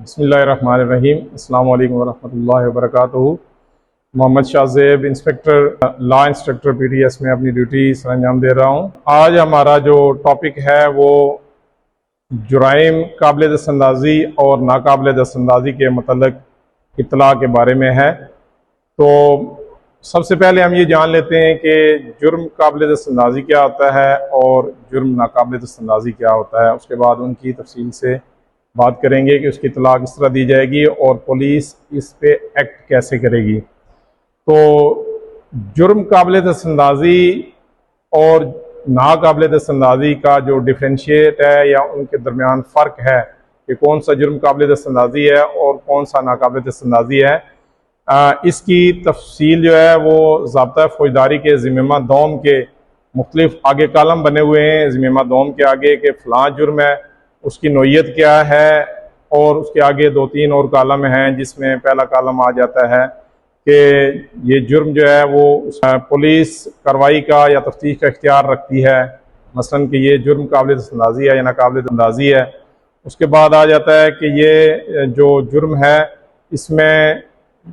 बिस्मिल्लाहिर्रहमानिर्रहीम। अस्सलाम वालेकुम वरहमतुल्लाहि वबरकातुहू। Mohammad Shahzeb, law instructor PTS में अपनी ड्यूटी सरअंजाम दे रहा हूँ। आज हमारा जो टॉपिक है वो जुराइम काबिल दस्तंदाज़ी और नाकाबिल दस्तंदाज़ी के मतलब इत्तला के बारे में है। तो सबसे पहले हम ये जान लेते हैं कि जुर्म काबिल दस्तंदाज़ी क्या होता है और जुर्म नाकाबिल दस्तंदाज़ी क्या होता है। उसके बाद उनकी तफसील से बात करेंगे कि उसकी इत्तला किस तरह दी जाएगी और पुलिस इस पे एक्ट कैसे करेगी। तो जुर्म काबिल दस्तंदाज़ी और नाकाबिल दस्तंदाज़ी का जो डिफ्रेंशिएट है या उनके दरमियान फ़र्क है कि कौन सा जुर्म काबिल दस्तंदाज़ी है और कौन सा नाकाबिल दस्तंदाज़ी है, इसकी तफसील जो है वो ज़ाब्ता फ़ौजदारी के ज़िम्मा दोम के मुख्तलिफ आगे कालम बने हुए हैं। ज़िम्मा दोम के आगे के फ़लाँ जुर्म है, उसकी नोयत क्या है, और उसके आगे 2-3 और कालम हैं जिसमें पहला कालम आ जाता है कि ये जुर्म जो है वो पुलिस कार्रवाई का या तफ्तीश का इख्तियार रखती है, मसलन कि ये जुर्म काबिल दस्तंदाज़ी है या नाकाबिल दस्तंदाज़ी है। उसके बाद आ जाता है कि ये जो जुर्म है इसमें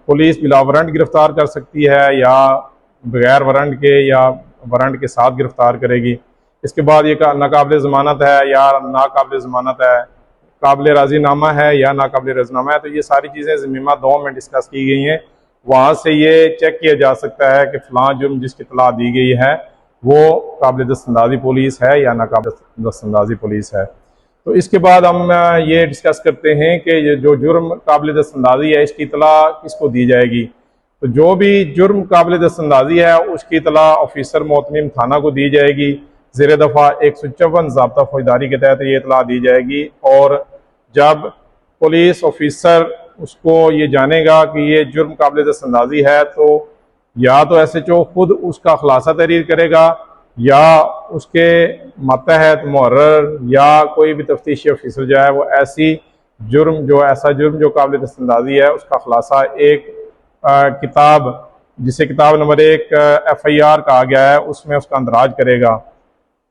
पुलिस बिला वारंट गिरफ्तार कर सकती है या बगैर वारंट के या वारंट के साथ गिरफ्तार करेगी। इसके बाद ये नाकाबिल ज़मानत है या नाकाबिल ज़मानत है, काबिल राज़ीनामा है या नाकाबिल राज़ीनामा है। तो ये सारी चीज़ें ज़िम्मा दोम में डिस्कस की गई हैं। वहाँ से ये चेक किया जा सकता है कि फ़लाँ जुर्म जिसकी इत्तला दी गई है वो काबिल दस्तंदाज़ी पुलिस है या नाकाबिल दस्तंदाज़ी पुलिस है। तो इसके बाद हम ये डिस्कस करते हैं कि ये जो जुर्म काबिल दस्तंदाज़ी है इसकी इत्तला किसको दी जाएगी। तो जो भी जुर्म काबिल दस्तंदाज़ी है उसकी इत्तला ऑफिसर मोतमिम थाना को दी जाएगी। ज़ेर दफ़ा 154 ज़ाब्ता फ़ौजदारी के तहत ये इत्तला दी जाएगी। और जब पुलिस ऑफिसर उसको ये जानेगा कि ये जुर्म काबिल दस्तंदाज़ी है तो या तो SHO खुद उसका खुलासा तहरीर करेगा या उसके मतहत मुहर्रर या कोई भी तफ्तीशी ऑफिसर जो है वो ऐसा जुर्म जो काबिल दस्तंदाज़ी है उसका खुलासा एक किताब, जिसे किताब नंबर 1 FIR कहा गया है, उसमें उसका अंदराज करेगा।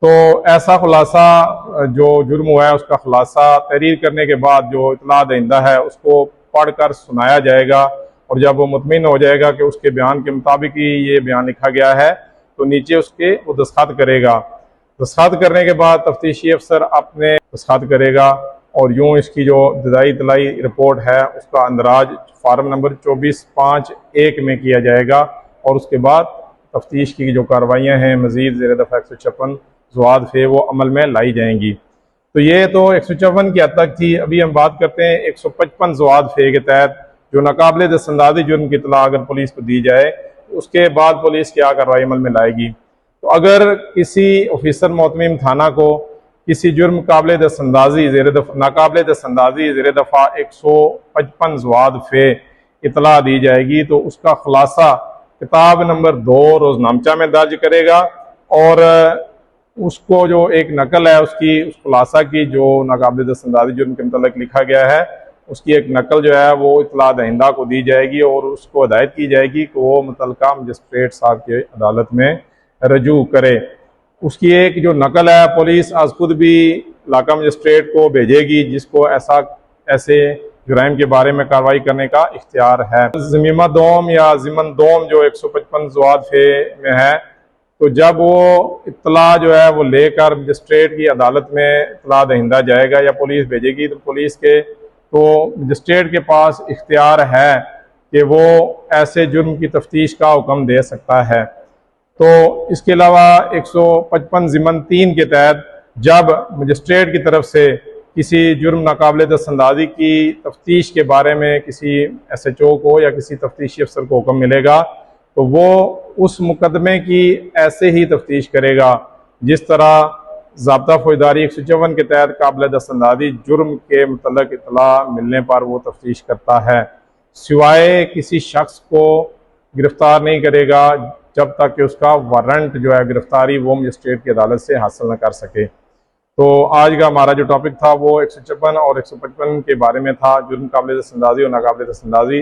तो ऐसा खुलासा जो जुर्म हुआ है उसका खुलासा तहरीर करने के बाद जो इत्तला दहिंदा है उसको पढ़कर सुनाया जाएगा, और जब वो मुतमिन हो जाएगा कि उसके बयान के मुताबिक ही ये बयान लिखा गया है तो नीचे उसके वो दस्तखत करेगा। दस्तखत करने के बाद तफ्तीशी अफसर अपने दस्तखत करेगा और यूँ इसकी जो इब्तदाई इत्तलाई रिपोर्ट है उसका अंदराज फार्म नंबर 24/5/1 में किया जाएगा। और उसके बाद तफ्तीश की जो कार्रवाइयाँ हैं मज़ीद ज़ेर दफ़ा 156 ज़वाद फे वो अमल में लाई जाएंगी। तो ये तो 154 की हद तक थी। अभी हम बात करते हैं 155 ज़वाद फे के तहत जो नाकाबिल दस्तंदाज़ी जुर्म की इत्तला अगर पुलिस को दी जाए उसके बाद पुलिस क्या कार्रवाई अमल में लाएगी। तो अगर किसी ऑफिसर मोतमिम थाना को किसी जुर्म काबिल दस्तंदाज़ी नाकाबिल दस्तंदाज़ी ज़ेर दफ़ा 155 ज़वाद फे इत्तला दी जाएगी तो उसका खुलासा किताब नंबर 2 रोज़नामचा में दर्ज करेगा और उसको जो एक नकल है उसकी उस खुलासा की जो नाकाबिल दस्तंदाज़ी जुर्म के मतलब लिखा गया है उसकी एक नकल जो है वो इत्तला दहिंदा को दी जाएगी और उसको हिदायत की जाएगी कि वो मुतल्लिका मजिस्ट्रेट साहब की अदालत में रजू करे। उसकी एक जो नकल है पुलिस आज खुद भी इलाका मजिस्ट्रेट को भेजेगी जिसको ऐसे जुराइम के बारे में कार्रवाई करने का इख्तियार है। ज़िम्मा दोम या ज़िमन दोम जो 155 ज़वाद फे में है, तो जब वो इत्तला जो है वो लेकर मजिस्ट्रेट की अदालत में इत्तला दहिंदा जाएगा या पुलिस भेजेगी तो पुलिस के मजिस्ट्रेट के पास इख्तियार है कि वो ऐसे जुर्म की तफ्तीश का हुक्म दे सकता है। तो इसके अलावा 155 ज़िमन 3 के तहत जब मजिस्ट्रेट की तरफ से किसी जुर्म नाकाबिल दस्तंदाज़ी की तफ्तीश के बारे में किसी SHO को या किसी तफ्तीशी अफसर को हुक्म मिलेगा तो वो उस मुकदमे की ऐसे ही तफ्तीश करेगा जिस तरह ज़ाब्ता फ़ौजदारी 154 के तहत काबिल दस्तंदाज़ी जुर्म के मुतल्लिक़ इत्तला मिलने पर वो तफ्तीश करता है, सिवाय किसी शख्स को गिरफ़्तार नहीं करेगा जब तक कि उसका वारंट जो है गिरफ़्तारी वो मजिस्ट्रेट की अदालत से हासिल न कर सके। तो आज का हमारा जो टॉपिक था वो 156 और 155 के बारे में था, जुर्म काबिल दस्तंदाज़ी और नाकाबिल दस्तंदाज़ी।